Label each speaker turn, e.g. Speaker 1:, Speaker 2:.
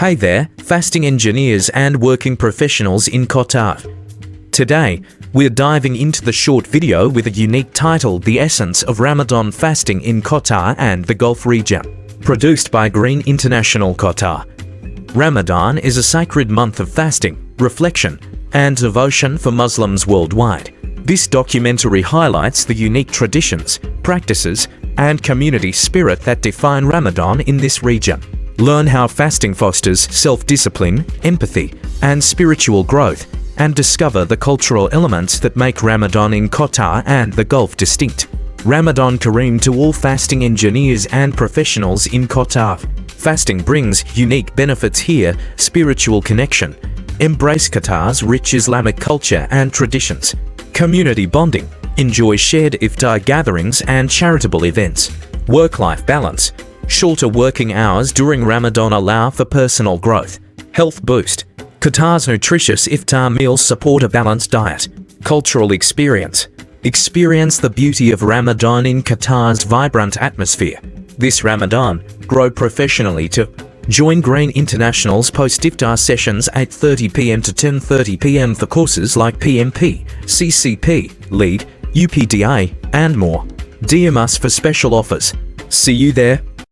Speaker 1: Hey there, fasting engineers and working professionals in Qatar. Today, we're diving into the short video with a unique title, The Essence of Ramadan Fasting in Qatar and the Gulf Region, produced by Green International Qatar. Ramadan is a sacred month of fasting, reflection, and devotion for Muslims worldwide. This documentary highlights the unique traditions, practices, and community spirit that define Ramadan in this region. Learn how fasting fosters self-discipline, empathy, and spiritual growth, and discover the cultural elements that make Ramadan in Qatar and the Gulf distinct. Ramadan Kareem to all fasting engineers and professionals in Qatar. Fasting brings unique benefits here: spiritual connection, embrace Qatar's rich Islamic culture and traditions, community bonding, enjoy shared iftar gatherings and charitable events, work-life balance, shorter working hours during Ramadan allow for personal growth, health boost. Qatar's nutritious iftar meals support a balanced diet. Cultural experience. Experience the beauty of Ramadan in Qatar's vibrant atmosphere. This Ramadan, grow professionally to join Green International's post-iftar sessions 8:30 p.m. to 10:30 p.m. for courses like PMP, CCP, Lead, UPDA, and more. DM us for special offers. See you there.